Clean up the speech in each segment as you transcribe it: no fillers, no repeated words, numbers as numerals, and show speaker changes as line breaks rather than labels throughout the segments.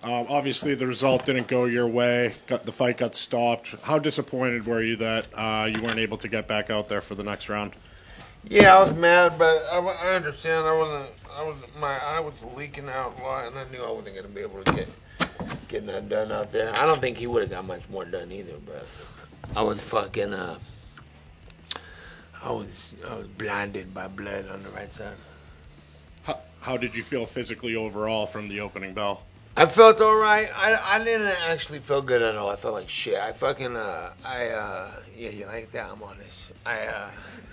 Obviously, the result didn't go your way. The fight got stopped. How disappointed were you that you weren't able to get back out there for the next round?
Yeah, I was mad, but I understand. My eye was leaking out a lot, and I knew I wasn't gonna be able to get that done out there. I don't think he would have got much more done either, but I was fucking I was blinded by blood on the right side.
How did you feel physically overall from the opening bell?
I felt all right. I didn't actually feel good at all. I felt like shit. I fucking yeah, you like that? I'm honest.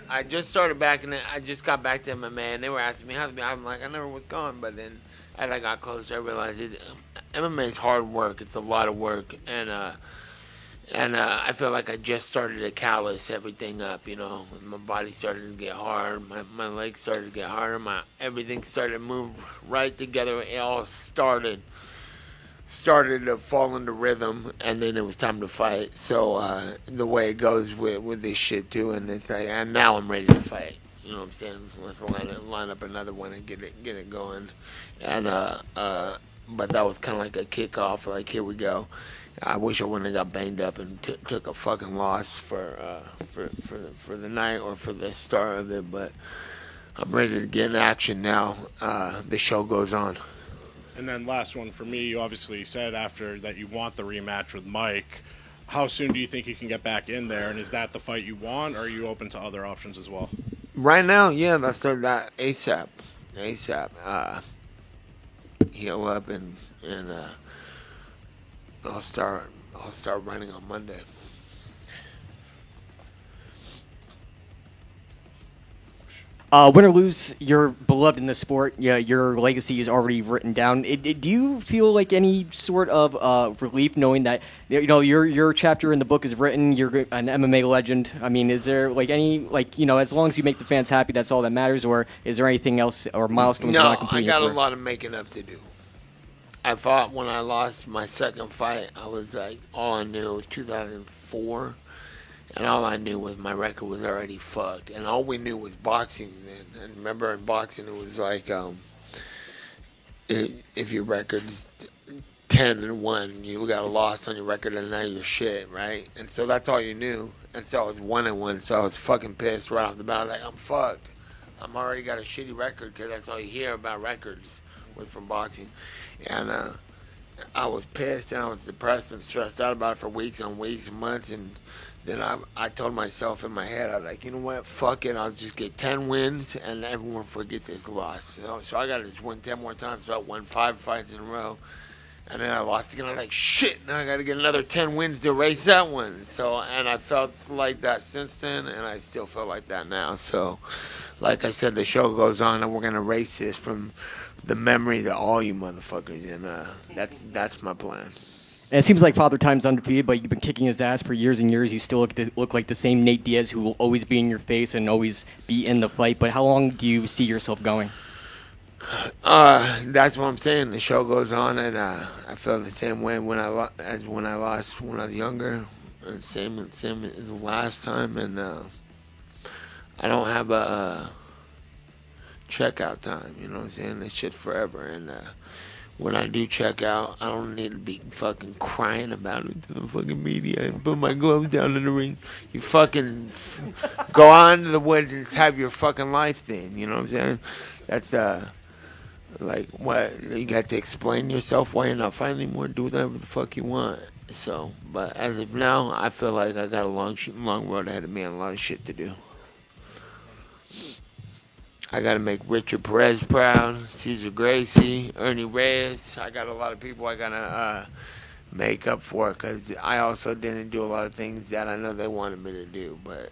I just started back and I just got back to MMA and they were asking me how's me. I'm like I never was gone, but then as I got closer, I realized MMA is hard work. It's a lot of work, and I feel like I just started to callus everything up. You know, my body started to get hard. My legs started to get harder. My everything started to move right together. It all started to fall into rhythm, and then it was time to fight. So the way it goes with this shit too, and it's like, and now I'm ready to fight. You know what I'm saying? Let's line up another one and get it going. And but that was kind of like a kickoff. Like here we go. I wish I wouldn't have got banged up and took a fucking loss for the night or for the start of it. But I'm ready to get in action now. The show goes on.
And then last one for me, you obviously said after that you want the rematch with Mike. How soon do you think you can get back in there? And is that the fight you want, or are you open to other options as well?
Right now, yeah, that's that ASAP. ASAP. Heal up and I'll start running on Monday.
Win or lose, you're beloved in the sport. Yeah, your legacy is already written down. Do you feel like any sort of relief knowing that your chapter in the book is written? You're an MMA legend. I mean, is there like any as long as you make the fans happy, that's all that matters, or is there anything else or milestones you want
No,
to complete
I
in your
got a
career?
lot of making up to do. I thought when I lost my second fight, I was like, all I knew was 2004. And all I knew was my record was already fucked. And all we knew was boxing then. And remember in boxing, it was like, if your record's 10-1, you got a loss on your record and now you're shit, right? And so that's all you knew. And so I was 1-1, so I was fucking pissed right off the bat. Like, I'm fucked. I'm already got a shitty record because that's all you hear about records was from boxing. And I was pissed and I was depressed and stressed out about it for weeks and weeks and months. And then I told myself in my head, I was like, you know what, fuck it, I'll just get 10 wins and everyone forgets this loss. So I got to just win 10 more times. So I won 5 fights in a row. And then I lost again. I was like, shit, now I got to get another 10 wins to erase that one. So, and I felt like that since then, and I still feel like that now. So, like I said, the show goes on, and we're going to erase this from the memory to all you motherfuckers. And that's my plan.
And it seems like Father Time's undefeated, but you've been kicking his ass for years and years. You still look like the same Nate Diaz who will always be in your face and always be in the fight. But how long do you see yourself going?
That's what I'm saying. The show goes on, and I feel the same way as when I lost when I was younger. And same as the last time, and I don't have a checkout time. You know what I'm saying? This shit forever, and when I do check out, I don't need to be fucking crying about it to the fucking media and put my gloves down in the ring. You fucking go on to the woods and have your fucking life then. You know what I'm saying? That's like, what? You got to explain yourself why you're not fighting anymore. Do whatever the fuck you want. So, but as of now, I feel like I got a long road ahead of me and a lot of shit to do. I got to make Richard Perez proud, Cesar Gracie, Ernie Reyes. I got a lot of people I got to make up for because I also didn't do a lot of things that I know they wanted me to do, but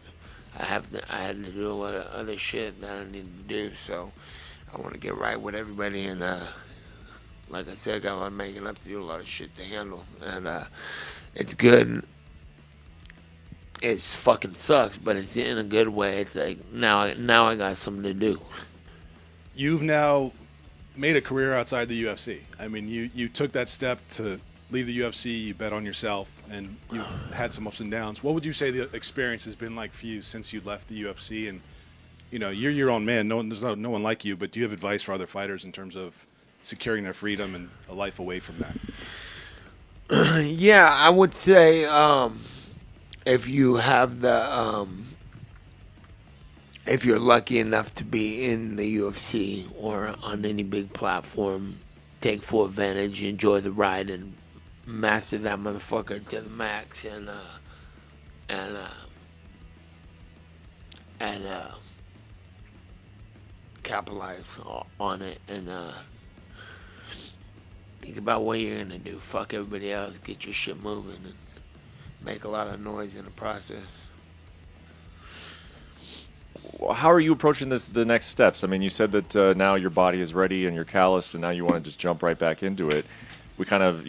I had to do a lot of other shit that I needed to do. So I want to get right with everybody, and like I said, I got a lot of making up to do, a lot of shit to handle, and it's good. It fucking sucks, but it's in a good way. It's like now I got something to do.
You've now made a career outside the UFC. I mean, you took that step to leave the UFC, you bet on yourself, and you've had some ups and downs. What would you say the experience has been like for you since you left the UFC? And you're your own man. There's no one like you. But do you have advice for other fighters in terms of securing their freedom and a life away from that?
Yeah, I would say if you have if you're lucky enough to be in the UFC or on any big platform, take full advantage, enjoy the ride, and master that motherfucker to the max, and capitalize on it, and think about what you're gonna do. Fuck everybody else. Get your shit moving and make a lot of noise in the process.
How are you approaching the next steps? I mean, you said that now your body is ready and you're calloused, and now you want to just jump right back into it. We kind of,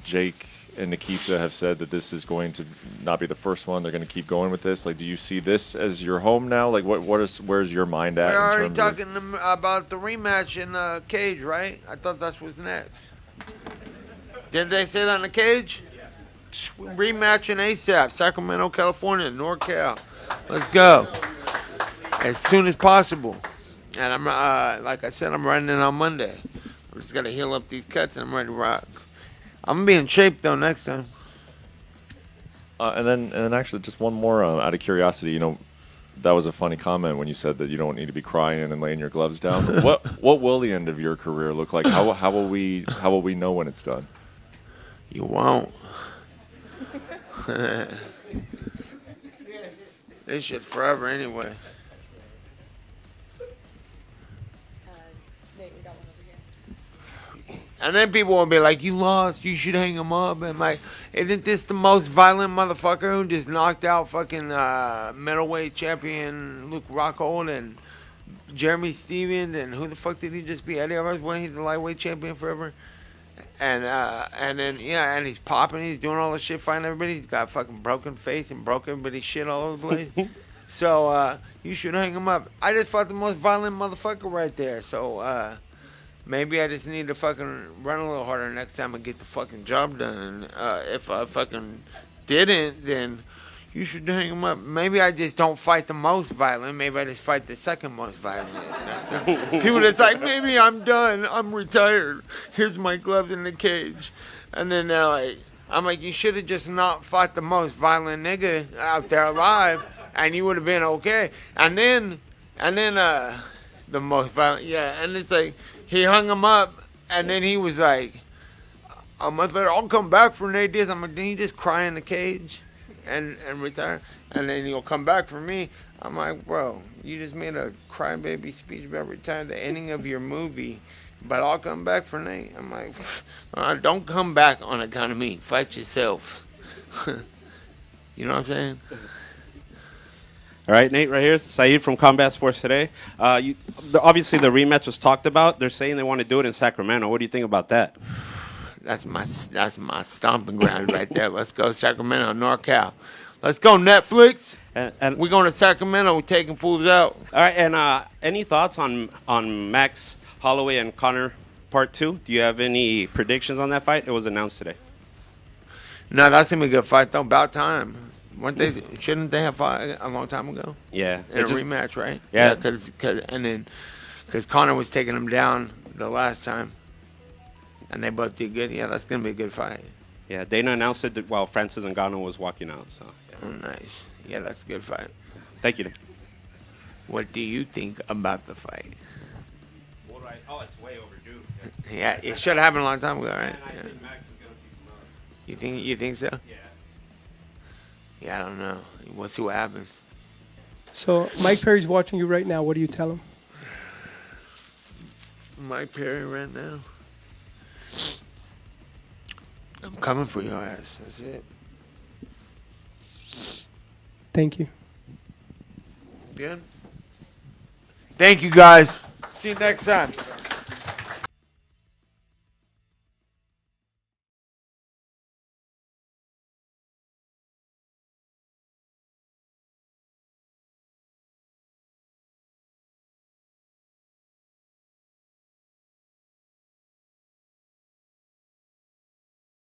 Jake and Nikisa have said that this is going to not be the first one. They're going to keep going with this. Like, do you see this as your home now? Like, where's your mind at?
We're already talking about the rematch in the cage, right? I thought that was next. Didn't they say that in the cage? Yeah. Rematch in ASAP, Sacramento, California, NorCal. Let's go. As soon as possible. And I'm, like I said, I'm running in on Monday. I'm just got to heal up these cuts and I'm ready to rock. I'm going to be in shape, though, next time.
And then actually, just one more out of curiosity. That was a funny comment when you said that you don't need to be crying and laying your gloves down. What will the end of your career look like? How will we know when it's done?
You won't. This shit forever anyway. And then people will be like, you lost, you should hang him up. And like, isn't this the most violent motherfucker who just knocked out fucking middleweight champion Luke Rockhold and Jeremy Stevens? And who the fuck did he just beat? Eddie Alvarez? Wasn't he the lightweight champion forever? And then, yeah, and he's popping, he's doing all this shit, fighting everybody. He's got a fucking broken face and broke everybody's shit all over the place. So, you should hang him up. I just fought the most violent motherfucker right there. So, maybe I just need to fucking run a little harder next time and get the fucking job done. And if I fucking didn't, then you should hang him up. Maybe I just don't fight the most violent. Maybe I just fight the second most violent. People just like, maybe I'm done. I'm retired. Here's my gloves in the cage. And then they're like, I'm like, you should have just not fought the most violent nigga out there alive, and you would have been okay. And then the most violent, yeah. And it's like, he hung him up, and then he was like, I'll come back for Nate Diaz. I'm like, didn't he just cry in the cage and retire? And then he'll come back for me. I'm like, bro, you just made a crybaby speech about retiring, the ending of your movie, but I'll come back for Nate. I'm like, don't come back on account of me. Fight yourself. You know what I'm saying?
All right, Nate, right here. Saeed from Combat Sports Today. Obviously, the rematch was talked about. They're saying they want to do it in Sacramento. What do you think about that?
That's my stomping ground right there. Let's go Sacramento, NorCal. Let's go Netflix.
And
we're going to Sacramento. We're taking fools out.
all right, and any thoughts on Max Holloway and Connor Part 2? Do you have any predictions on that fight? It was announced today.
No, that's gonna be a good fight though. About time. Shouldn't they have fought a long time ago?
Yeah.
In a rematch, right?
Yeah.
Because Connor was taking him down the last time, and they both did good. Yeah, that's gonna be a good fight.
Yeah, Dana announced it while Francis Ngannou was walking out. So. Yeah.
Oh, nice. Yeah, that's a good fight.
Thank you, Nate.
What do you think about the fight?
It's way overdue.
Yeah, it should have happened a long time ago, right?
And I
Yeah.
think Max is gonna piece him up.
You think so?
Yeah.
Yeah, I don't know. We'll see what happens.
So Mike Perry's watching you right now. What do you tell him?
Mike Perry right now. I'm coming for your ass. That's it.
Thank you.
Good. Thank you, guys. See you next time.